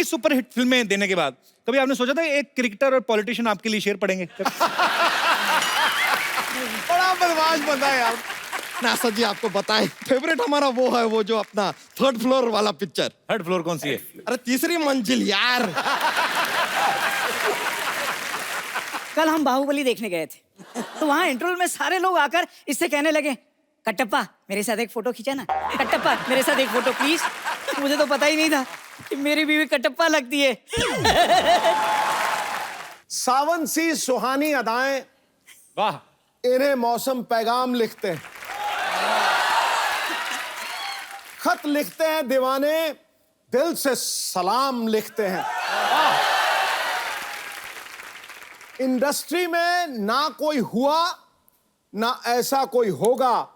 Superhit फिल्में देने के बाद कभी आपने सोचा था एक क्रिकेटर और पॉलिटिशियन आपके लिए शेर पढ़ेंगे? बड़ा बदमाश बंदा है यार। नासा जी आपको बताएं, फेवरेट हमारा वो है, वो जो अपना थर्ड फ्लोर वाला पिक्चर। थर्ड फ्लोर कौन सी है? अरे तीसरी मंजिल यार। कल हम बाहुबली देखने गए थे, तो वहाँ इंटरवल में सारे लोग आकर इससे कहने लगे, कटप्पा मेरे साथ एक फोटो खींचा ना, कटप्पा मेरे साथ एक फोटो प्लीज। मुझे तो पता ही नहीं था कि मेरी बीवी कटप्पा लगती है। सावन सी सुहानी अदाएं, वाह। इन्हें मौसम पैगाम लिखते हैं, खत लिखते हैं दीवाने, दिल से सलाम लिखते हैं। इंडस्ट्री में ना कोई हुआ ना ऐसा कोई होगा,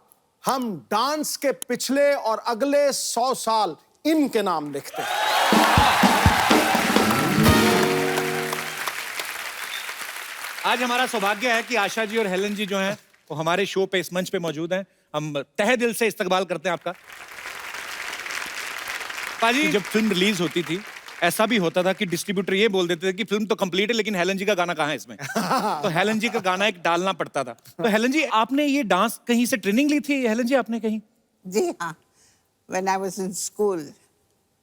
हम डांस के पिछले और अगले 100 साल इनके नाम लिखते हैं। आज हमारा सौभाग्य है कि आशा जी और हेलन जी जो हैं वो हमारे शो पे, इस मंच पे मौजूद हैं। हम तहे दिल से इस्तकबाल करते हैं आपका। पाजी, जब फिल्म रिलीज होती थी ऐसा भी होता था कि डिस्ट्रीब्यूटर ये बोल देते थे कि फिल्म तो कंप्लीट है लेकिन हेलन जी का गाना कहाँ है इसमें। तो हेलन जी का गाना एक डालना पड़ता था। तो हेलन जी, आपने ये डांस कहीं से ट्रेनिंग ली थी हेलन जी, आपने कहीं? जी हाँ, when I was in school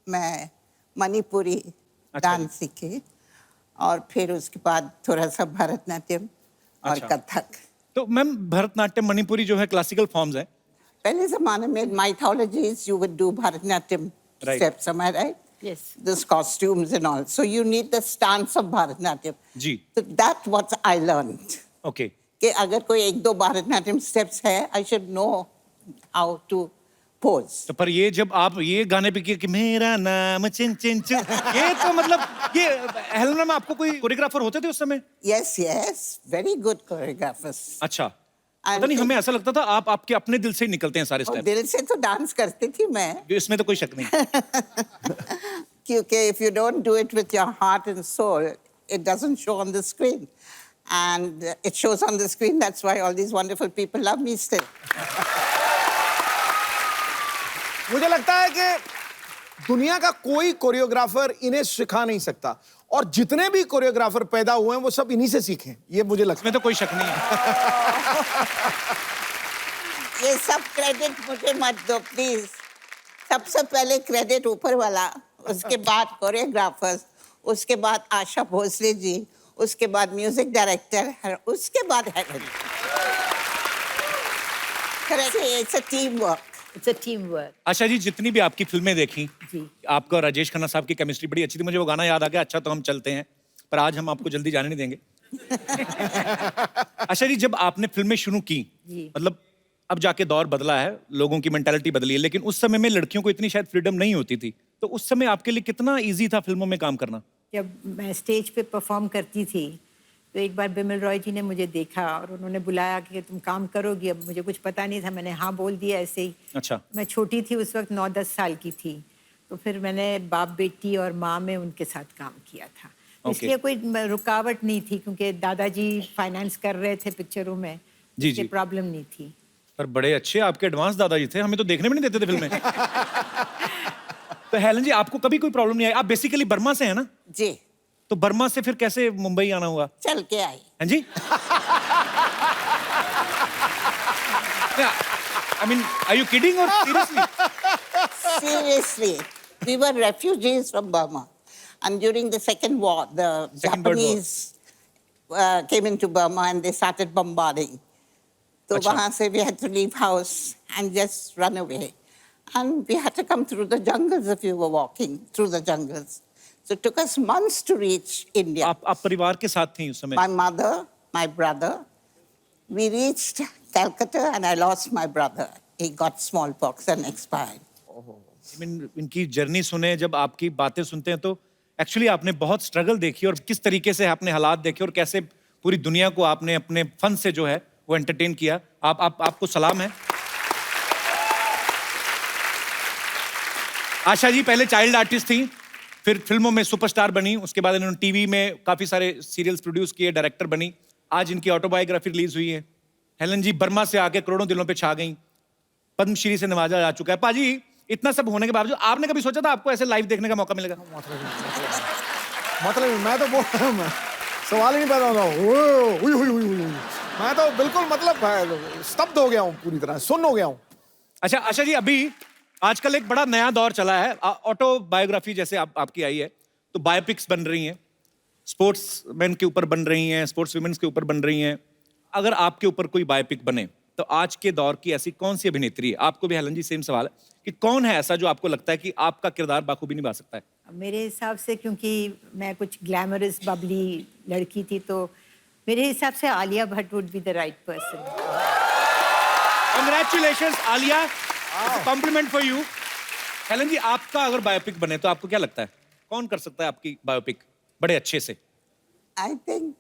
मैं मणिपुरी डांस सीखी और फिर उसके बाद थोड़ा सा भरतनाट्यम और कथक। तो मैम, भरतनाट्यम मणिपुरी जो है क्लासिकल फॉर्म्स हैं। पहले जमाने में mythologies you would do Bharatanatyam steps, am I right? Yes. Those costumes and all. So you need the stance of Bharatanatyam. जी। So that's what I learned. Okay. कि अगर कोई एक दो भरतनाट्यम steps है, I should know how to pose. तो पर ये जब आप ये गाने पे किया कि मेरा नाम चिन चिन चिन, ये तो मतलब ये हेलन मैम, आपको कोई कोरियोग्राफर होते थे उस समय? Yes, yes, very good choreographers. अच्छा, पता नहीं, हमें ऐसा लगता था आप आपके अपने दिल से ही निकलते हैं सारे और स्टेप। दिल से तो डांस करती थी मैं। इसमें तो कोई शक नहीं। क्योंकि if you don't do it with your heart and soul, it doesn't show on the screen. And it shows on the screen, that's why all these wonderful people love me still. मुझे लगता है कि दुनिया का कोई choreographer इन्हें सिखा नहीं सकता, और जितने भी कोरियोग्राफर पैदा हुए हैं वो सब इन्हीं से सीखे हैं, ये मुझे लगता है। इसमें तो कोई शक नहीं है। ये सब क्रेडिट मुझे मत दो प्लीज। सबसे पहले क्रेडिट ऊपर वाला, उसके बाद कोरियोग्राफर्स, उसके बाद आशा भोसले जी, उसके बाद म्यूजिक डायरेक्टर, उसके बाद Helen. Correct, it's a team work. It's a teamwork. Asha ji, जितनी भी आपकी फिल्में देखी, आपका और राजेश खन्ना साहब की केमिस्ट्री बड़ी अच्छी थी। मुझे वो गाना याद आ गया, अच्छा तो हम चलते हैं, पर आज हम आपको जल्दी जाने नहीं देंगे। आशा जी, जब आपने फिल्में शुरू की, मतलब अब जाके दौर बदला है, लोगों की मेंटालिटी बदली है, लेकिन उस समय में लड़कियों को इतनी शायद फ्रीडम नहीं होती थी, तो उस समय आपके लिए कितना ईजी था फिल्मों में काम करना? जब मैं स्टेज पे परफॉर्म करती थी तो एक बार बिमल रॉय जी ने मुझे देखा और उन्होंने बुलाया कि तुम काम करोगी। अब मुझे कुछ पता नहीं था, मैंने हाँ बोल दिया ऐसे ही। अच्छा। मैं छोटी थी उस वक्त, 9-10 साल की थी, तो फिर मैंने बाप बेटी और माँ में उनके साथ काम किया था। इसलिए कोई रुकावट नहीं थी, क्योंकि दादाजी फाइनेंस कर रहे थे पिक्चरों में, इसलिए प्रॉब्लम नहीं थी। पर बड़े अच्छे आपके एडवांस दादाजी थे, हमें तो देखने भी नहीं देते थे फिल्में। तो हेलन जी, आपको कभी कोई प्रॉब्लम नहीं आई? आप बेसिकली बर्मा से हैं ना? जी। तो बर्मा से फिर कैसे मुंबई आना हुआ? चल के आई। हाँ जी? I mean, are you kidding or seriously? Seriously, we were refugees from Burma, and during the second war, the Japanese came into Burma and they started bombarding. So वहाँ से we had to leave house and just run away, and we had to come through the jungles if you were walking through the jungles. So it took us months to reach India. आप परिवार के साथ थी उस समय? My mother, my brother. We reached Calcutta and I lost my brother. He got smallpox and expired. I mean, इनकी journey सुने, जब आपकी बातें सुनते हैं तो एक्चुअली आपने बहुत स्ट्रगल देखी और किस तरीके से आपने हालात देखे और कैसे पूरी दुनिया को आपने अपने फन से जो है वो एंटरटेन किया। आपको सलाम है। आशा जी पहले चाइल्ड आर्टिस्ट थी, फिर फिल्मों में सुपरस्टार बनी, उसके बाद इन्होंने टीवी में काफी सारे सीरियल्स प्रोड्यूस किए, डायरेक्टर बनी। आज इनकी ऑटोबायोग्राफी रिलीज हुई है। हेलन जी बर्मा से आके करोड़ों दिलों पे छा गई, पद्मश्री से नवाजा जा चुका है। पाजी, इतना सब होने के बावजूद आपने कभी सोचा था आपको ऐसे लाइव देखने का मौका मिलेगा? मतलब मैं तो बोल रहा हूं, सवाल ही नहीं पैदा हो रहा हूं। हुई हुई हुई हुई। मैं तो बिल्कुल मतलब स्तब्ध हो गया हूं, पूरी तरह सुन्न हो गया हूं। अच्छा आशा जी, अभी आजकल एक बड़ा नया दौर चला है, ऑटोबायोग्राफी जैसे आपकी आई है, तो बायोपिक्स बन रही हैं, स्पोर्ट्स मैन के ऊपर बन रही हैं, स्पोर्ट्स वुमेन्स के ऊपर बन रही हैं। अगर आपके ऊपर कोई बायोपिक बने तो आज के दौर की ऐसी कौन सी अभिनेत्री है, आपको भी हेलन जी सेम सवाल है, कि कौन है ऐसा जो आपको लगता है कि आपका किरदार बाखूबी निभा सकता है? मेरे हिसाब से, क्योंकि मैं कुछ ग्लैमरस बबली लड़की थी, तो मेरे हिसाब से Alia Bhatt would be the right person. Congratulations Alia, compliment for you. Helen ji, आपका अगर बायोपिक बने तो आपको क्या लगता है कौन कर सकता है आपकी बायोपिक बड़े अच्छे से? I think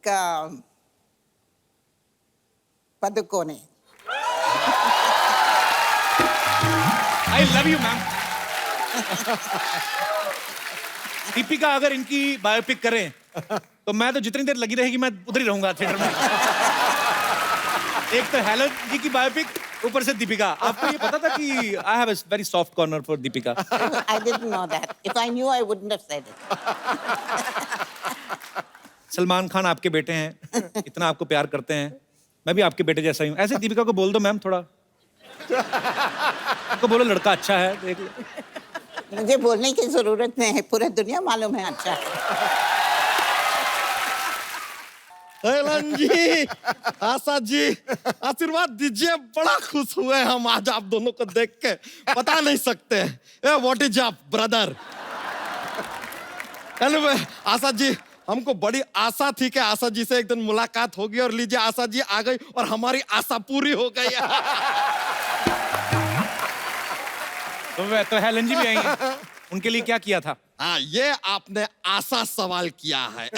Padukone. I love you ma'am. Deepika अगर इनकी बायोपिक करें तो मैं तो जितनी देर लगी रहेगी मैं उधर ही रहूंगा थिएटर में। एक तो हेलन जी की बायोपिक, ऊपर से दीपिका। आपको ये पता था कि I have a very soft corner for Deepika? I didn't know that. If I knew, I wouldn't have said it. Salman Khan आपके बेटे हैं, इतना आपको प्यार करते हैं, मैं भी आपके बेटे जैसा ही हूँ। ऐसे दीपिका को बोल दो मैम, थोड़ा आपको बोलो लड़का अच्छा है, देख लो। मुझे बोलने की जरूरत नहीं है, पूरा दुनिया मालूम है अच्छा है। हेलन जी, आशा जी, आशीर्वाद दीजिए, बड़ा खुश हुए हम आज आप दोनों को देख के, बता नहीं सकते। What is up brother? Asha ji, हमको बड़ी आशा थी कि आशा जी से एक दिन मुलाकात होगी, और लीजिए आशा जी आ गई और हमारी आशा पूरी हो गई। तो हेलन जी भी आई हैं, उनके लिए क्या किया था? हाँ, ये आपने आशा सवाल किया है।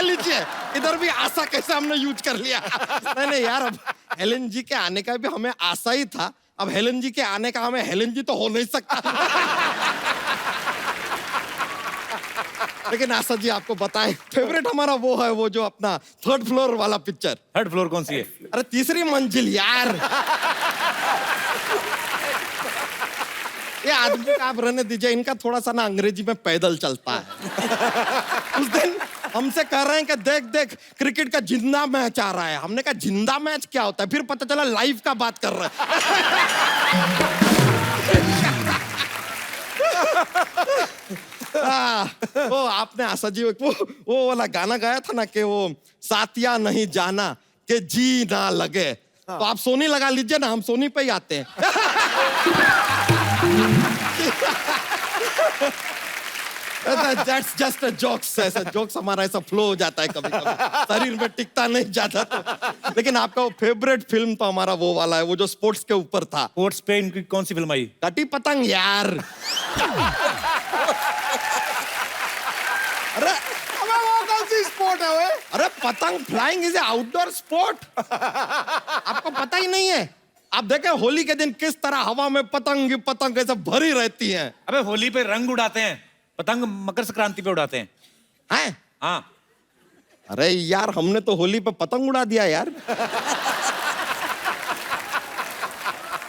लीजिए, इधर भी आशा कैसे हमने यूज कर लिया। नहीं यार, अब हेलन जी के आने का भी हमें आशा ही था, अब हेलन जी के आने का हमें हेलन जी तो हो नहीं सकता। लेकिन आशा जी आपको बताएं, फेवरेट हमारा वो है, वो जो अपना 3rd फ्लोर वाला पिक्चर। 3rd फ्लोर कौन सी है? अरे 3री मंजिल यार। ये आदमी का आप रहने दीजिए, इनका थोड़ा सा ना अंग्रेजी में पैदल चलता है। उस दिन हमसे कह रहे हैं कि देख देख क्रिकेट का जिंदा मैच आ रहा है। हमने कहा जिंदा मैच क्या होता है? फिर पता चला लाइव का बात कर रहे हैं। वो आपने आशा जी वो वाला गाना गाया था ना कि वो साथिया नहीं जाना कि जी ना लगे, तो आप सोनी लगा लीजिए ना, हम सोनी पे ही आते हैं। That's just a jokes, ऐसा जोक्स हमारा ऐसा फ्लो हो जाता है कभी कभी, शरीर में टिकता नहीं जाता तो। लेकिन आपका वो फेवरेट फिल्म तो हमारा वो वाला है, वो जो स्पोर्ट्स के ऊपर था। स्पोर्ट्स पे इनकी कौन सी फिल्म आई? कटी पतंग यार। अरे वो कौन सी स्पोर्ट है वो? अरे पतंग flying is a outdoor sport, आपको पता ही नहीं है? आप देखें होली के दिन किस तरह हवा में पतंग पतंग ऐसे भरी रहती हैं। अबे होली पे रंग उड़ाते हैं, पतंग मकर संक्रांति पे उड़ाते हैं। हैं? हाँ। अरे यार, हमने तो होली पे पतंग उड़ा दिया यार।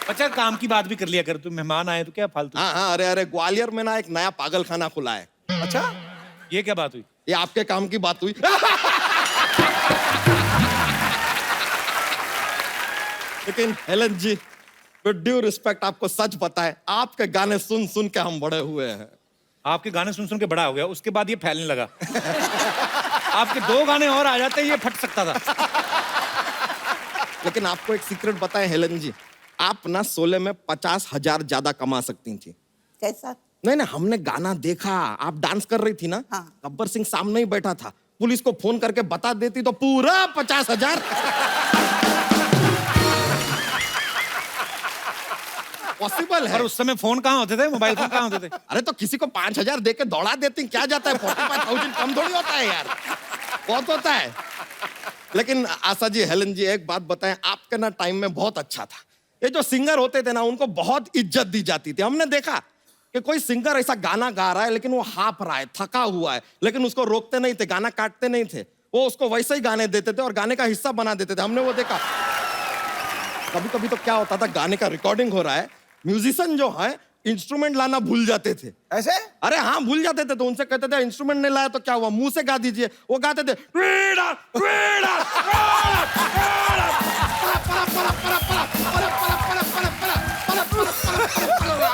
अच्छा, काम की बात भी कर लिया कर, तू मेहमान आए तो क्या फालतू। हाँ, अरे ग्वालियर में ना एक नया पागल खाना खुला है। अच्छा, ये क्या बात हुई? ये आपके काम की बात हुई। लेकिन Helen ji, with due respect, आपको सच बताएं, आपके गाने सुन सुन के हम बड़े हुए हैं। आपके गाने सुन सुन के बड़ा हो गया, उसके बाद ये फैलने लगा। आपके 2 गाने और आ जाते ये फट सकता था। लेकिन आपको एक सीक्रेट बताएं हेलन जी, आप ना 16 में 50,000 ज्यादा कमा सकती थी। कैसा? नहीं, हमने गाना देखा, आप डांस कर रही थी ना। हाँ। गब्बर सिंह सामने ही बैठा था, पुलिस को फोन करके बता देती तो पूरा 50,000। पॉसिबल है। और उस समय फोन कहाँ होते थे, मोबाइल फोन कहाँ होते थे? अरे तो किसी को 5,000 दे के दौड़ा देती, क्या जाता है? 45,000 कम थोड़ी होता है यार, बहुत होता है। लेकिन आशा जी, हेलन जी, एक बात बताएं, आपके ना टाइम में बहुत अच्छा था। ये जो सिंगर होते थे ना, उनको बहुत इज्जत दी जाती थी। हमने देखा कि कोई सिंगर ऐसा गाना गा रहा है लेकिन वो हाफ रहा है, थका हुआ है, लेकिन उसको रोकते नहीं थे, गाना काटते नहीं थे, वो उसको वैसे ही गाने देते थे और गाने का हिस्सा बना देते थे। हमने वो देखा। कभी कभी तो क्या होता था, गाने का रिकॉर्डिंग हो रहा है, म्यूजिशियन जो है इंस्ट्रूमेंट लाना भूल जाते थे। ऐसे अरे हाँ, भूल जाते थे तो उनसे कहते थे इंस्ट्रूमेंट नहीं लाया तो क्या हुआ, मुंह से गा दीजिए। वो गाते थे वीणा, वीणा, वीणा, वीणा, परा, परा, परा, परा, परा, परा, परा, परा, परा, परा, परा, परा, परा, परा, परा।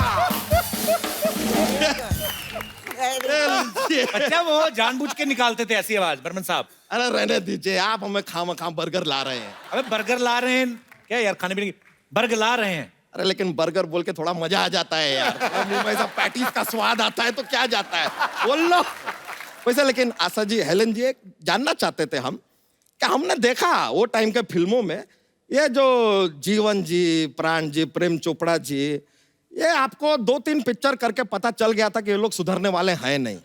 अच्छा, वो जानबूझ के निकालते थे ऐसी आवाज बर्मन साहब? अरे रहने दीजिए, आप हमें खाम बर्गर ला रहे हैं। अबे बर्गर ला रहे हैं क्या यार, खाने पीने की बर्गर ला रहे हैं? अरे लेकिन बर्गर बोल के थोड़ा मजा आ जाता है यार, मुंह में ऐसा पैटीज का स्वाद आता है तो क्या जाता है, बोल लो। वैसे लेकिन आशा जी, हेलन जी, एक जानना चाहते थे हम कि हमने देखा वो टाइम के फिल्मों में ये जो जीवन जी, प्राण जी, प्रेम चोपड़ा जी, ये आपको 2-3 पिक्चर करके पता चल गया था कि ये लोग सुधरने वाले हैं नहीं।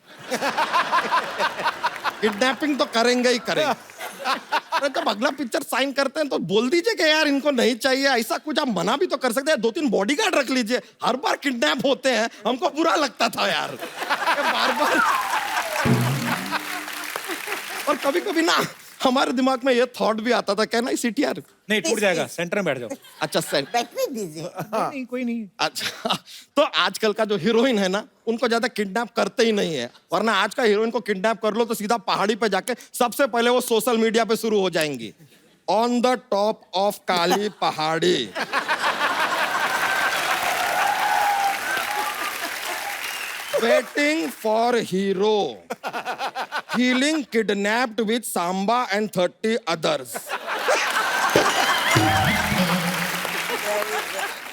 किडनैपिंग तो करेंगे ही करेंगे। अरे जब अगला पिक्चर साइन करते हैं तो बोल दीजिए कि यार इनको नहीं चाहिए, ऐसा कुछ आप मना भी तो कर सकते हैं, 2-3 बॉडीगार्ड रख लीजिए। हर बार किडनैप होते हैं, हमको बुरा लगता था यार, बार बार। और कभी कभी ना हमारे दिमाग में ये थॉट भी आता था, कहना सीटी यार नहीं, टूट जाएगा, सेंटर में बैठ जाओ। अच्छा सेंट, बैठने दीजिए। नहीं, कोई नहीं। अच्छा तो आजकल का जो हीरोइन है ना, उनको ज्यादा किडनैप करते ही नहीं है, वरना आज का हीरोइन को किडनैप कर लो तो सीधा पहाड़ी पे जाके सबसे पहले वो सोशल मीडिया पे शुरू हो जाएंगी, ऑन द टॉप ऑफ काली पहाड़ी। Waiting for hero, feeling kidnapped with Samba and 30 others.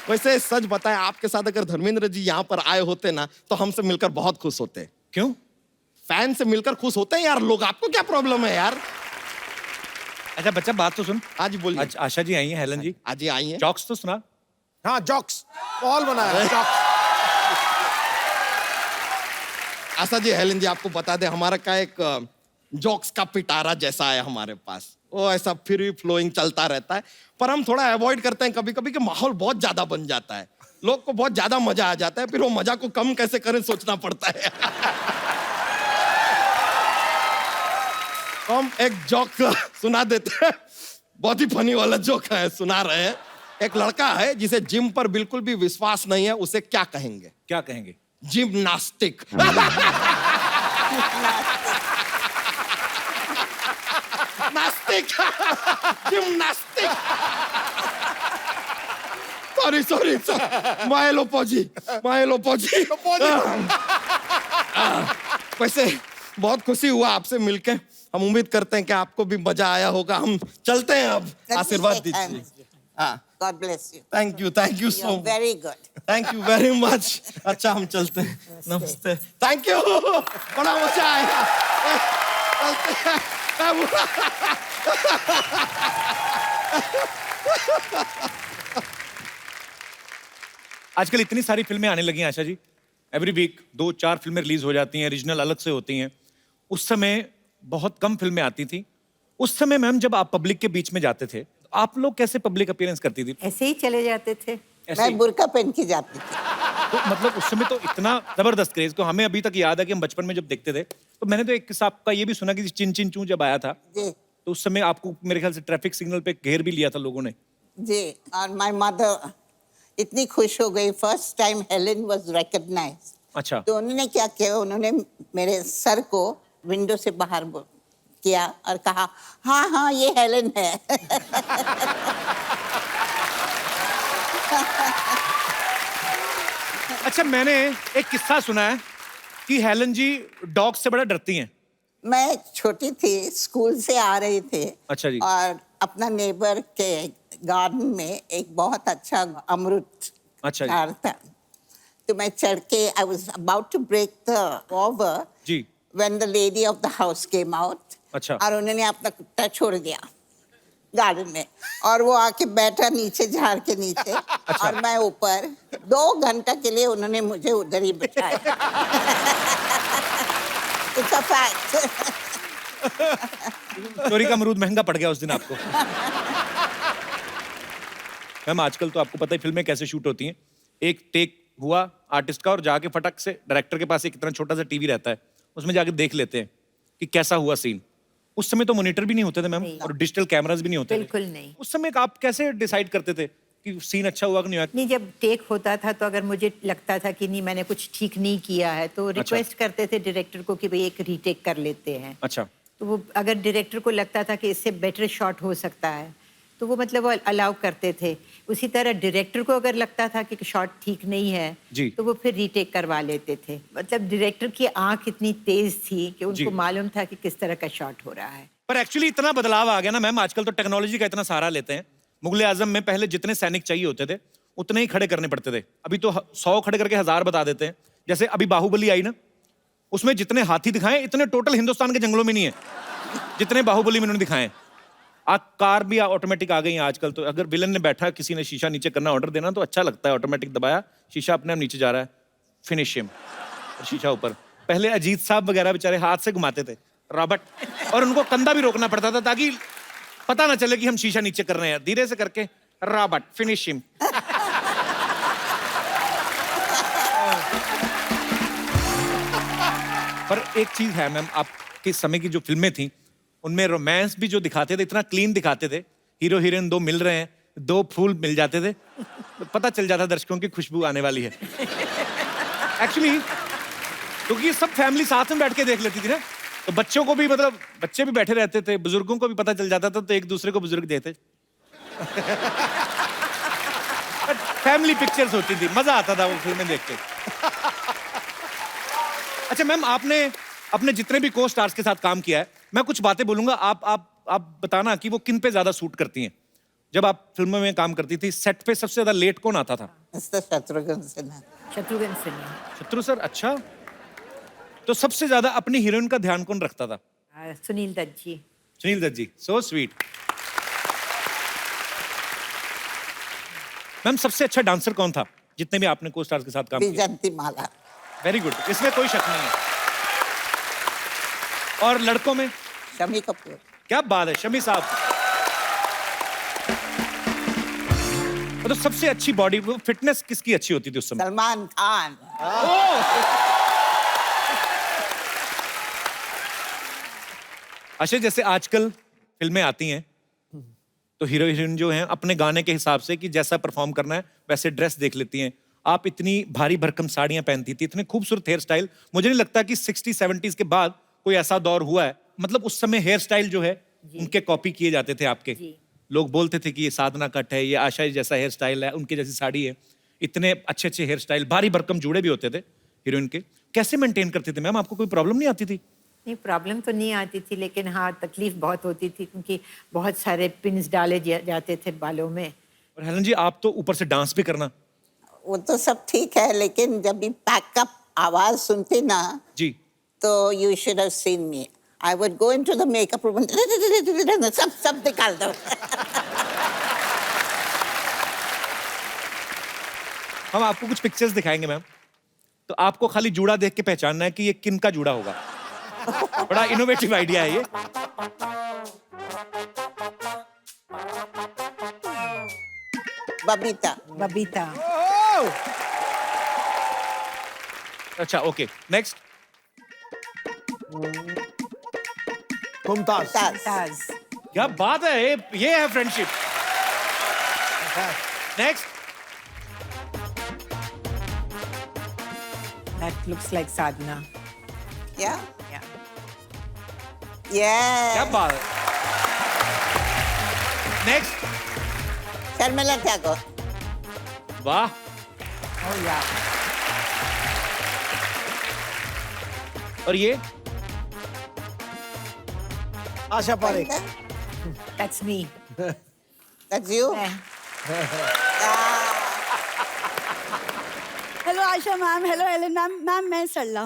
वैसे सच बताएं, आपके साथ अगर धर्मेंद्र जी यहाँ पर आए होते ना तो हमसे मिलकर बहुत खुश होते। क्यों? फैन से मिलकर खुश होते हैं यार लोग, आपको क्या प्रॉब्लम है यार? अच्छा बच्चा, बात तो सुन। आज बोलिए। आज आशा जी आई हैं, हेलन जी। आज ही आई हैं। जॉक्स तो सुना। हाँ, जॉक्स पॉल बनाया है, जॉक्स। आशा जी, हेलन जी, आपको बता दें हमारा का एक जॉक्स का पिटारा जैसा है हमारे पास, वो ऐसा फ्री फ्लोइंग चलता रहता है, पर हम थोड़ा अवॉइड करते हैं कभी कभी कि माहौल बहुत ज्यादा बन जाता है, लोग को बहुत ज्यादा मजा आ जाता है, फिर वो मजा को कम कैसे करें सोचना पड़ता है। हम एक जोक सुना देते हैं, बहुत ही फनी वाला जोक है, सुना रहे हैं। एक लड़का है जिसे जिम पर बिल्कुल भी विश्वास नहीं है, उसे क्या कहेंगे? क्या कहेंगे? जिम्नास्टिक। नास्तिक, जिम्नास्टिक। सॉरी मायलोपोजी। वैसे बहुत खुशी हुआ आपसे मिलके, हम उम्मीद करते हैं कि आपको भी मजा आया होगा। हम चलते हैं अब, आशीर्वाद दीजिए। हाँ, God bless you. Thank you so You're much, very good. Thank you very much. अच्छा हम चलते हैं, नमस्ते, थैंक यू, बड़ा मजा आया। चलते हैं। आजकल इतनी सारी फिल्में आने लगी हैं आशा जी, एवरी वीक 2-4 फिल्में रिलीज हो जाती हैं, रीजनल अलग से होती हैं। उस समय बहुत कम फिल्में आती थी। उस समय मैम जब आप पब्लिक के बीच में जाते थे, आप लोग कैसे पब्लिक अपीयरेंस करती थी? ऐसे ही चले जाते थे। ऐसे ही? मैं बुर्का पहन के जाती थी। तो मतलब उस समय तो इतना जबरदस्त क्रेज, तो हमें अभी तक याद है कि हम बचपन में जब देखते थे, तो मैंने तो एक किस्सा आपका ये भी सुना कि चिन चिन चू जब आया था, जी तो उस समय आपको मेरे ख्याल से ट्रैफिक सिग्नल पे घेर भी लिया था लोगों ने। जी। और माय मदर इतनी खुश हो गई, first time Helen was recognised. अच्छा। तो उन्होंने क्या किया, उन्होंने मेरे सर को विंडो से बाहर किया और कहा, हाँ हाँ ये हेलेन है। अच्छा, मैंने एक किस्सा सुना है कि हेलन जी डॉग से बड़ा डरती हैं। मैं छोटी थी, स्कूल से आ रही थे। अच्छा जी। और अपना नेबर के गार्डन में एक बहुत अच्छा अमरूद अच्छा जी। झाड़ था, तो मैं चढ़ के I was about to break the over जी। When the lady of the house came out. अच्छा। और उन्होंने अपना कुत्ता छोड़ दिया गार्डन में, और वो आके बैठा नीचे झाड़ के नीचे। अच्छा। और मैं ऊपर 2 घंटा के लिए उन्होंने मुझे उधर ही बिठाया। It's a fact. चोरी का अमरूद महंगा पड़ गया उस दिन आपको। मैम आजकल तो आपको पता है फिल्में कैसे शूट होती हैं, एक टेक हुआ आर्टिस्ट का और जाके फटक से डायरेक्टर के पास एक इतना छोटा सा टीवी रहता है, उसमें जाके देख लेते हैं कि कैसा हुआ सीन। उस समय तो मॉनिटर भी नहीं होते थे मैम, नहीं। और डिजिटल कैमरास भी नहीं होते थे। बिल्कुल नहीं। उस समय आप कैसे डिसाइड करते थे कि सीन अच्छा हुआ कि नहीं हुआ? नहीं, जब टेक होता था तो अगर मुझे लगता था कि नहीं मैंने कुछ ठीक नहीं किया है तो रिक्वेस्ट करते थे डायरेक्टर को कि भाई एक रीटेक कर लेते हैं। अच्छा। तो वो अगर डायरेक्टर को लगता था कि इससे बेटर शॉट हो सकता है तो वो मतलब वो अलाउ करते थे। उसी तरह डायरेक्टर को अगर लगता था कि शॉट ठीक नहीं है जी। तो वो फिर रीटेक करवा लेते थे। मतलब डायरेक्टर की आंख इतनी तेज थी कि जी। उनको मालूम था कि किस तरह का शॉट हो रहा है। पर एक्चुअली इतना बदलाव आ गया ना मैम, आजकल तो टेक्नोलॉजी का इतना सहारा लेते हैं। मुगले आजम में पहले जितने सैनिक चाहिए होते थे उतने ही खड़े करने पड़ते थे, अभी तो 100 खड़े करके 1000 बता देते हैं। जैसे अभी बाहुबली आई ना, उसमें जितने हाथी दिखाए इतने टोटल हिंदुस्तान के जंगलों में नहीं है जितने बाहुबली में उन्होंने दिखाए। कार भी ऑटोमेटिक आ गई है आजकल, तो अगर विलन ने बैठा किसी ने शीशा नीचे करना ऑर्डर देना तो अच्छा लगता है, ऑटोमेटिक दबाया शीशा अपने आप नीचे जा रहा है, फिनिश हिम, शीशा ऊपर। पहले अजीत साहब वगैरह बेचारे हाथ से घुमाते थे रॉबर्ट, और उनको कंधा भी रोकना पड़ता था ताकि पता ना चले कि हम शीशा नीचे कर रहे हैं, धीरे से करके रॉबर्ट फिनिश हिम। पर एक चीज है मैम, आपके समय की जो फिल्में थी उनमें रोमांस भी जो दिखाते थे इतना क्लीन दिखाते थे। हीरो हीरोइन दो मिल रहे हैं, 2 फूल मिल जाते थे, तो पता चल जाता दर्शकों की खुशबू आने वाली है। एक्चुअली क्योंकि ये सब फैमिली साथ में बैठ के देख लेती थी ना, तो बच्चों को भी, मतलब बच्चे भी बैठे रहते थे, बुजुर्गों को भी पता चल जाता था, तो एक दूसरे को बुजुर्ग देते। फैमिली पिक्चर्स होती थी, मजा आता था वो फिल्में देख के। अच्छा मैम, आपने अपने जितने भी को स्टार्स के साथ काम किया है, मैं कुछ बातें बोलूंगा, आप बताना कि वो किन पे ज्यादा सूट करती हैं। जब आप फिल्मों में काम करती थी, सेट पे सबसे ज्यादा लेट कौन आता था? मिस्टर शत्रुघ्न सिन्हा। शत्रुघ्न सिन्हा। शत्रु सर, अच्छा। तो सबसे ज्यादा अपनी हीरोइन का ध्यान कौन रखता था? सुनील दत्त जी। सुनील दत्त जी, सो स्वीट। मैम, सबसे अच्छा डांसर कौन था जितने भी आपने को स्टार्स के साथ काम किया? विजंती माला। वेरी गुड, इसमें कोई शक नहीं है। और लड़कों में? शमी कपूर। क्या बात है, शमी साहब। तो सबसे अच्छी बॉडी फिटनेस किसकी अच्छी होती थी उस समय? सलमान खान। अच्छा, जैसे आजकल फिल्में आती हैं तो हीरो हीरोइन जो हैं अपने गाने के हिसाब से कि जैसा परफॉर्म करना है वैसे ड्रेस देख लेती हैं। आप इतनी भारी भरकम साड़ियां पहनती थी, इतने खूबसूरत हेयर स्टाइल, मुझे नहीं लगता कि 60-70s के बाद कोई ऐसा दौर हुआ है। मतलब उस समय हेयर स्टाइल जो है उनके कॉपी किए जाते थे आपके। लोग बोलते थे कि ये साधना कट है, ये आशा जैसा हेयर स्टाइल है, उनके जैसी साड़ी है। इतने अच्छे अच्छे हेयर स्टाइल, भारी भरकम जूड़े भी होते थे हीरोइन के। कैसे मेंटेन करते थे मैम? आपको कोई प्रॉब्लम नहीं आती थी? नहीं, प्रॉब्लम तो नहीं आती थी, लेकिन हाँ तकलीफ बहुत होती थी क्योंकि बहुत सारे पिन्स डाले जाते थे बालों में। और हेलन जी, आप तो ऊपर से डांस भी करना। वो तो सब ठीक है, लेकिन जब भी पैकअप आवाज सुनती ना जी। तो you should have seen me. I would go into the makeup room, सब निकाल दो। हम आपको कुछ पिक्चर्स दिखाएंगे मैम, तो आपको खाली जूड़ा देख के पहचानना है कि ये किन का जूड़ा होगा। बड़ा इनोवेटिव आइडिया है ये। बबीता। बबीता। अच्छा, ओके, नेक्स्ट। मुमताज। ताज। क्या बात है, ये है friendship. Next. That looks like Sadhana. Yeah? Yeah. Yeah. क्या बात है। नेक्स्ट। शर्मिला टैगोर। वाह। Oh yeah. और ये? Asha Parekh. That's me. That's you? मैं। Hello Asha ma'am, hello Helen ma'am. Ma'am मैं सरला।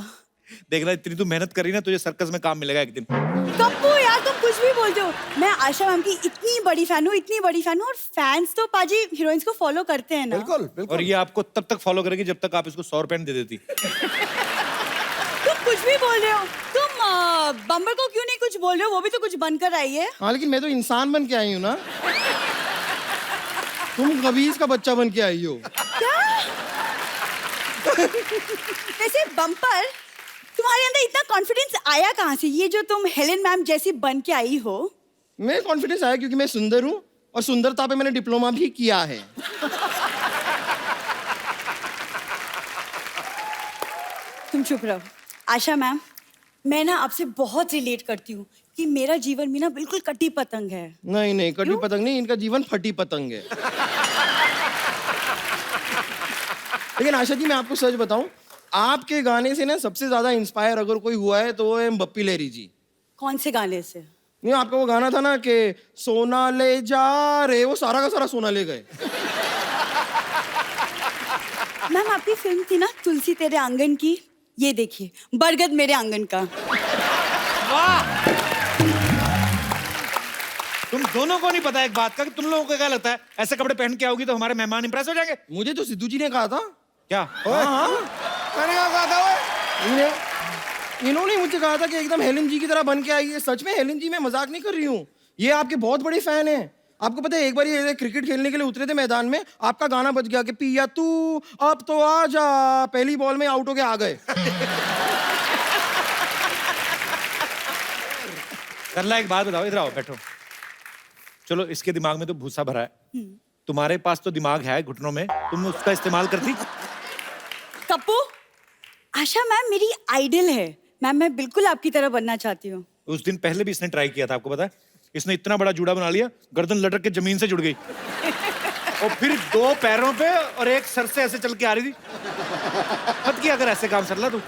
देखना, इतनी तू मेहनत कर रही ना, तुझे सर्कस में काम मिलेगा एक दिन। कप्पू यार, तुम कुछ भी बोलते हो। मैं आशा मैम की इतनी बड़ी फैन हूँ, इतनी बड़ी फैन हूँ। और फैंस तो पाजी हीरोइंस को फॉलो करते हैं ना। बिल्कुल और बिल्कुल। ये आपको तब तक फॉलो करेगी जब तक आप इसको 100 रुपए दे देती। तुम कुछ भी बोल रहे हो। तुम बम्बर को क्यों नहीं कुछ बोल रहे हो? वो भी तो कुछ बनकर आई है। हाँ, लेकिन मैं तो इंसान बन के आई हूँ ना। तुम कबीर का बच्चा बन के आई हो। वैसे बम्पर, तुम्हारे अंदर इतना कॉन्फिडेंस आया कहाँ से? ये जो तुम हेलेन मैम जैसी बन के आई हो। मैं कॉन्फिडेंस आया क्योंकि मैं सुंदर हूँ और सुंदरता पे मैंने डिप्लोमा भी किया है। तुम चुप रहो। आशा मैम, मैं ना आपसे बहुत रिलेट करती हूँ कि मेरा जीवन भी ना बिल्कुल कटी पतंग है। नहीं नहीं, कटी पतंग नहीं, इनका जीवन फटी पतंग है। लेकिन आशा जी, मैं आपको सच बताऊं, आपके गाने से ना सबसे ज्यादा इंस्पायर अगर कोई हुआ है तो वो है बप्पी लहरी जी। कौन से गाने से? नहीं, आपका वो गाना था ना कि सोना ले जा रे, वो सारा का सारा सोना ले गए। मैम, आपकी फिल्म थी ना तुलसी तेरे आंगन की, ये देखिए, बरगद मेरे आंगन का। तुम दोनों को नहीं पता एक बात का कि तुम लोगों को क्या लगता है ऐसे कपड़े पहन के आओगी तो हमारे मेहमान इंप्रेस हो जाएंगे? मुझे तो सिद्धू जी ने कहा था। क्या? हाँ, मैंने क्या कहा था वो? इन्होंने मुझे कहा था कि एकदम हेलन जी की तरह बन के आई है। सच में हेलन जी, मैं मजाक नहीं कर रही हूँ, ये आपके बहुत बड़े फैन हैं। आपको पता है, एक बार ये क्रिकेट खेलने के लिए उतरे थे मैदान में, आपका गाना बज गया कि पिया तू अब तो आ जा, पहली बॉल में आउट हो के आ गए। करला, एक बात बताओ, इधर आओ, बैठो। चलो, इसके दिमाग में तो भूसा भरा है, तुम्हारे पास तो दिमाग है घुटनों में, तुम उसका इस्तेमाल करती? कप्पू, आशा मैम मेरी आइडल है मैम, मैं बिल्कुल आपकी तरह बनना चाहती हूँ। उस दिन पहले भी इसने ट्राई किया था, आपको पता है? इसने इतना बड़ा जूड़ा बना लिया, गर्दन लटक के जमीन से जुड़ गई और फिर 2 पैरों पे और एक सर से ऐसे चल के आ रही थी। मत किया अगर ऐसे काम सरला तू।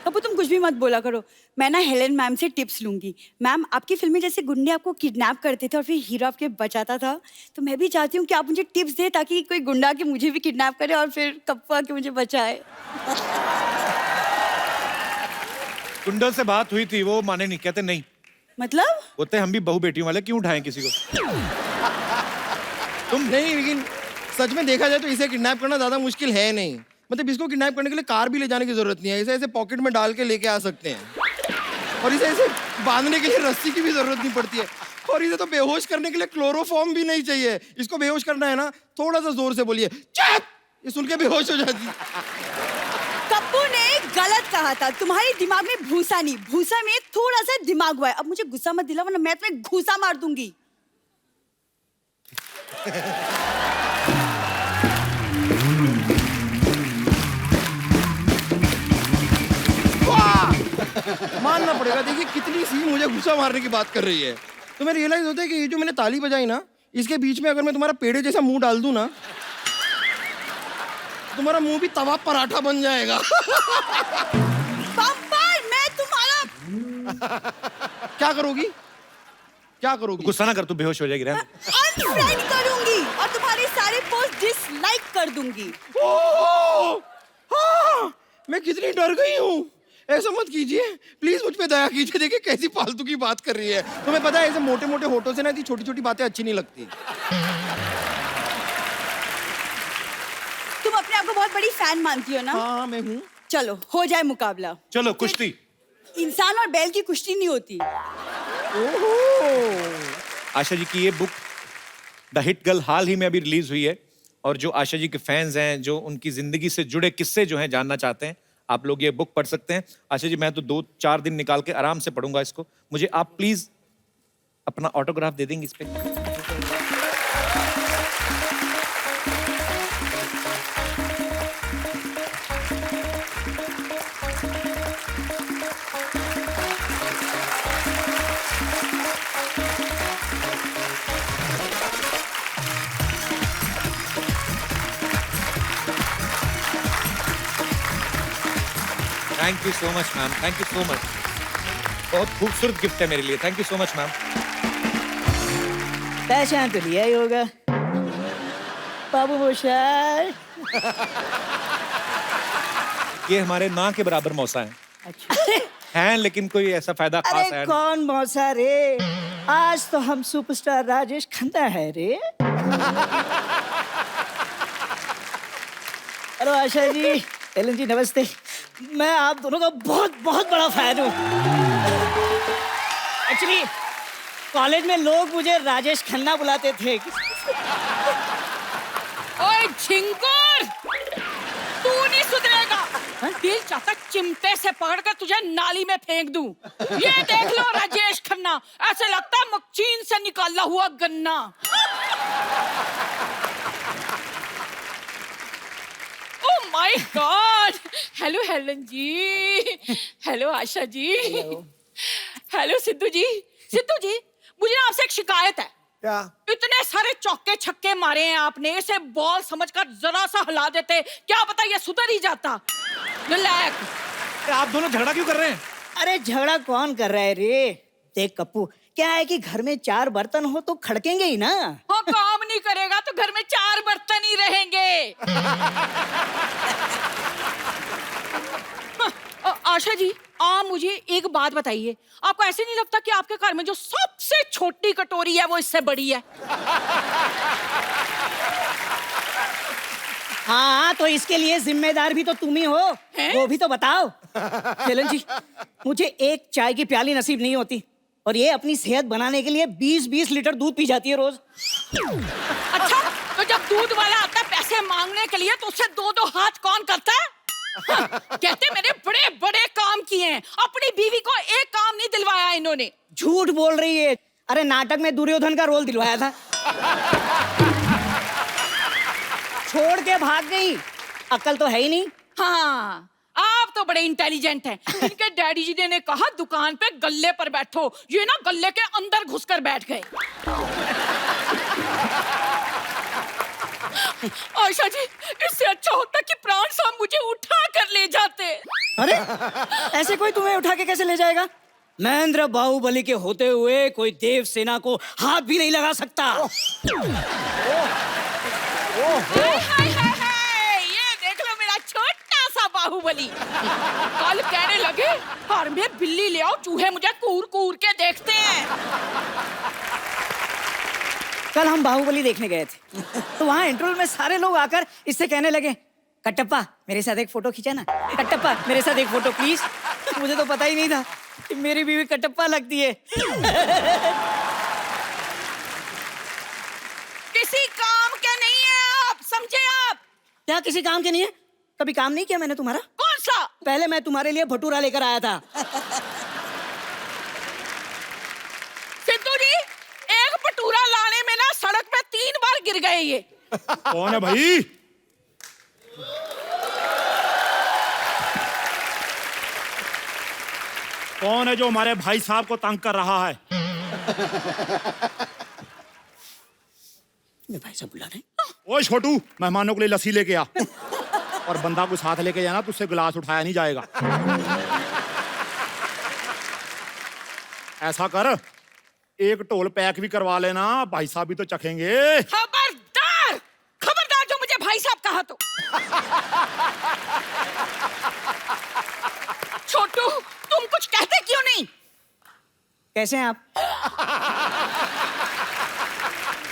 कप्पू, तुम कुछ भी मत बोला करो। मैं ना हेलेन मैम से टिप्स लूंगी। मैम, आपकी फिल्म में जैसे गुंडे आपको किडनैप करते थे और फिर हीरो आपके बचाता था, तो मैं भी चाहती हूँ कि आप मुझे टिप्स दें ताकि कोई गुंडा आके मुझे भी किडनैप करे और फिर कप्पू आके मुझे बचाए। गुंडों से बात हुई थी, वो माने नहीं, कहते नहीं। मतलब? बोलते हम भी बहू बेटियों वाले, क्यों उठाएं किसी को? तुम नहीं, लेकिन सच में देखा जाए तो इसे किडनैप करना ज्यादा मुश्किल है नहीं। मतलब इसको किडनैप करने के लिए कार भी ले जाने की जरूरत नहीं है, इसे ऐसे पॉकेट में डाल के लेके आ सकते हैं और इसे ऐसे बांधने के लिए रस्सी की भी जरूरत नहीं पड़ती है। और इसे तो बेहोश करने के लिए क्लोरोफॉर्म भी नहीं चाहिए। इसको बेहोश करना है ना, थोड़ा सा जोर से बोलिए चुप, ये सुन के बेहोश हो जाती है। कप्पू ने गलत कहा था, तुम्हारे दिमाग में भूसा नहीं, भूसा में थोड़ा सा दिमाग हुआ है। अब मुझे गुस्सा मत दिला वरना मैं तुम्हें घूसा मार दूंगी। मानना पड़ेगा, देखिए कितनी सी मुझे गुस्सा मारने की बात कर रही है। तुम्हें रियलाइज होता है कि ये जो मैंने ताली बजाई ना, इसके बीच में अगर मैं तुम्हारा पेड़े जैसा मुंह डाल दूं ना, तुम्हारा मुंह भी तवा पराठा बन जाएगा। बम्पर, मैं तुम्हारा क्या करोगी? क्या करोगी? गुस्सा ना कर, तू बेहोश हो जाएगी। रहने दे। अनफ्रेंड करूंगी और तुम्हारे सारे पोस्ट डिसलाइक कर दूंगी। ओह! हाँ, मैं कितनी डर गई हूँ। ऐसा मत कीजिए प्लीज, मुझ पे दया कीजिए। देखिए कैसी फालतू की बात कर रही है। तुम्हें पता है, ऐसे मोटे मोटे होठों से ना ऐसी छोटी छोटी बातें अच्छी नहीं लगती। तुम अपने आप को बहुत बड़ी फैन मानती हो ना? हाँ, मैं हूँ। चलो हो जाए मुकाबला। चलो कुश्ती। इंसान और बैल की कुश्ती नहीं होती। आशा जी की ये बुक द हिट गर्ल हाल ही में अभी रिलीज हुई है, और जो आशा जी के फैंस हैं, जो उनकी जिंदगी से जुड़े किस्से जो हैं जानना चाहते हैं, आप लोग ये बुक पढ़ सकते हैं। आशा जी, मैं तो 2-4 दिन निकाल के आराम से पढ़ूंगा इसको। मुझे आप प्लीज अपना ऑटोग्राफ दे देंगे इस पे? Thank you so much ma'am, thank you so much. बहुत खूबसूरत गिफ्ट है मेरे लिए, thank you so much ma'am. पहचान तो लिया ही होगा बाबू मोशार। ये हमारे ना के बराबर मौसा हैं। अच्छा। हैं, लेकिन कोई ऐसा फायदा खास अरे है नहीं। कौन मौसा रे, आज तो हम सुपरस्टार राजेश खन्ना है रे। हेलो आशा जी, एलन जी नमस्ते। मैं आप दोनों का बहुत बहुत बड़ा फैन हूँ। एक्चुअली कॉलेज में लोग मुझे राजेश खन्ना बुलाते थे। ओए झिंगुर, तू नहीं सुधरेगा। दिल चाहता चिमटे से पकड़कर तुझे नाली में फेंक दूं। ये देख लो राजेश खन्ना, ऐसे लगता है मक्खीन से निकाला हुआ गन्ना। Oh my god. Hello Helen ji, hello Asha ji, hello Sidhu ji. Sidhu ji, मुझे ना आपसे एक शिकायत है। क्या? इतने सारे चौके छक्के मारे हैं आपने, इसे बॉल समझकर जरा सा हिला देते, क्या पता ये सुधर ही जाता। रिलैक्स। आप दोनों झगड़ा क्यों कर रहे हैं? अरे झगड़ा कौन कर रहा है रे? देख कप्पू, क्या है कि घर में 4 बर्तन हो तो खड़केंगे ही ना। हाँ, काम नहीं करेगा तो घर में 4 बर्तन ही रहेंगे। आशा जी, आप मुझे एक बात बताइए, आपको ऐसे नहीं लगता कि आपके घर में जो सबसे छोटी कटोरी है वो इससे बड़ी है? हाँ, तो इसके लिए जिम्मेदार भी तो तुम ही हो। हैं? वो भी तो बताओ। हेलन जी, मुझे एक चाय की प्याली नसीब नहीं होती और ये अपनी सेहत बनाने के लिए 20-20 लीटर दूध पी जाती है रोज। अच्छा, तो जब दूध वाला आता है पैसे मांगने के लिए तो उससे 2-2 हाथ कौन करता है? हाँ, कहते मैंने बड़े बड़े काम किए हैं, अपनी बीवी को एक काम नहीं दिलवाया इन्होंने। झूठ बोल रही है। अरे नाटक में दुर्योधन का रोल दिलवाया था। छोड़ के भाग गई, अक्ल तो है ही नहीं। हाँ, आप तो बड़े इंटेलिजेंट हैं। इनके डैडी जी ने कहा दुकान पे गल्ले पर बैठो, ये ना गल्ले के अंदर घुसकर बैठ गए। आयशा जी, इससे अच्छा होता कि प्राण साहब मुझे उठा कर ले जाते। अरे ऐसे कोई तुम्हें उठा के कैसे ले जाएगा? महेंद्र बाहुबली के होते हुए कोई देव सेना को हाथ भी नहीं लगा सकता। हाय हाय हाय हाय, ये देख लो मेरा छोटा सा बाहुबली। कल कहने लगे घर में बिल्ली ले आओ, चूहे मुझे कूर कूर के देखते हैं। कल हम बाहुबली देखने गए थे, तो वहाँ इंटरवल में सारे लोग आकर इससे कहने लगे, कटप्पा मेरे साथ एक फोटो खींचा ना, कटप्पा मेरे साथ एक फोटो प्लीज। मुझे तो पता ही नहीं था कि मेरी बीवी कटप्पा लगती है। किसी काम के नहीं है आप, समझे आप? क्या किसी काम के नहीं है? कभी काम नहीं किया मैंने तुम्हारा? कौन सा? पहले मैं तुम्हारे लिए भटूरा लेकर आया था। सिद्धू जी, एक भटूरा लाने में ना सड़क पे 3 बार गिर गए ये। कौन है भाई? कौन है जो हमारे भाई साहब को तंग कर रहा है? मैं भाई साहब बुला रहे। ओए छोटू, मेहमानों के लिए लस्सी लेके आ और बंदा को साथ लेके जाना, तुझसे गिलास उठाया नहीं जाएगा। ऐसा कर, एक ढोल पैक भी करवा लेना, भाई साहब भी तो चखेंगे। खबरदार, खबरदार जो मुझे भाई साहब कहा तो। छोटू, तुम कुछ कहते क्यों नहीं? कैसे हैं आप?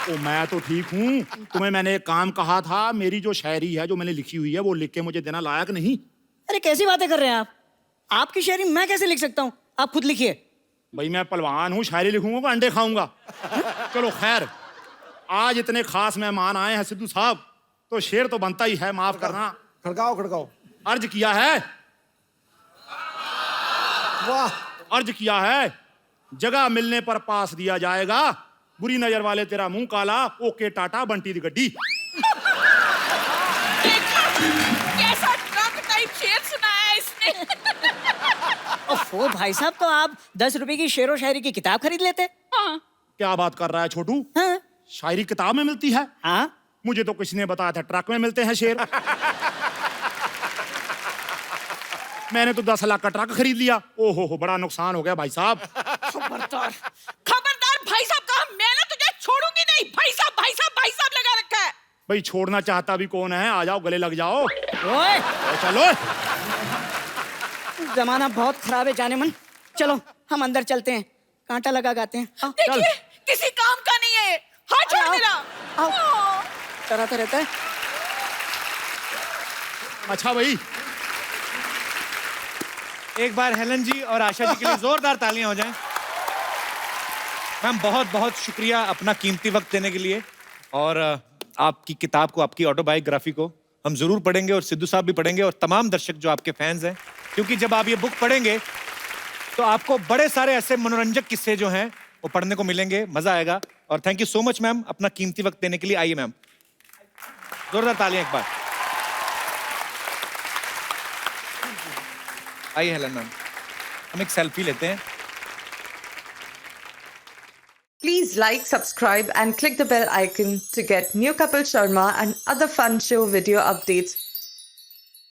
ओ मैं तो ठीक हूँ। तुम्हें मैंने एक काम कहा था, मेरी जो शायरी है जो मैंने लिखी हुई है वो लिख के मुझे देना लायक नहीं? अरे कैसी बातें कर रहे हैं आप? आपकी शायरी मैं कैसे लिख सकता हूँ? आप खुद लिखिए। भाई मैं पहलवान हूँ, शायरी लिखूंगा तो अंडे खाऊंगा। चलो खैर, आज इतने खास मेहमान आए हैं सिद्धू साहब, तो शेर तो बनता ही है, माफ करना। खड़काओ खड़काओ। अर्ज किया है, वाह, अर्ज किया है, जगह मिलने पर पास दिया जाएगा, बुरी नजर वाले तेरा मुंह काला, ओके टाटा बंटी दी गड्डी। देखा, कैसा ट्रक टाइप शेर सुनाया है इसने। ओफो भाई साहब, तो आप 10 रुपए की शेरो शायरी की किताब खरीद लेते। हाँ। क्या बात कर रहा है छोटू? हाँ शायरी किताब में मिलती है? हाँ। मुझे तो किसी ने बताया था ट्रक में मिलते हैं शेर। मैंने तो 10 लाख का ट्रक खरीद लिया। ओहो, बड़ा नुकसान हो गया भाई साहब। खबरदार, खबरदार भाई साहब कहा, मैं ना तुझे छोड़ूंगी नहीं। भाई साहब, भाई साहब, भाई साहब लगा रखा है। भाई छोड़ना चाहता भी कौन है? आ जाओ, गले लग जाओ। ओए, चलो, जमाना बहुत खराब है जाने मन। चलो हम अंदर चलते हैं, कांटा लगा गाते हैं। आओ, देखिए, किसी काम का नहीं है। हाँ, छोड़ आओ, मेरा। आओ। डराता रहता है। अच्छा भाई, एक बार हेलन जी और आशा जी के लिए जोरदार तालियां हो जाएं। मैम बहुत बहुत शुक्रिया अपना कीमती वक्त देने के लिए, और आपकी किताब को, आपकी ऑटोबायोग्राफी को हम जरूर पढ़ेंगे और सिद्धू साहब भी पढ़ेंगे और तमाम दर्शक जो आपके फैंस हैं, क्योंकि जब आप ये बुक पढ़ेंगे तो आपको बड़े सारे ऐसे मनोरंजक किस्से जो हैं वो पढ़ने को मिलेंगे, मजा आएगा और thank you so much ma'am अपना कीमती वक्त देने के लिए। आइए मैम, जोरदार तालियां एक बार। आइए हेलन मैम, हम एक सेल्फी लेते हैं। Please like, subscribe and click the bell icon to get new Kapil Sharma and other fun show video updates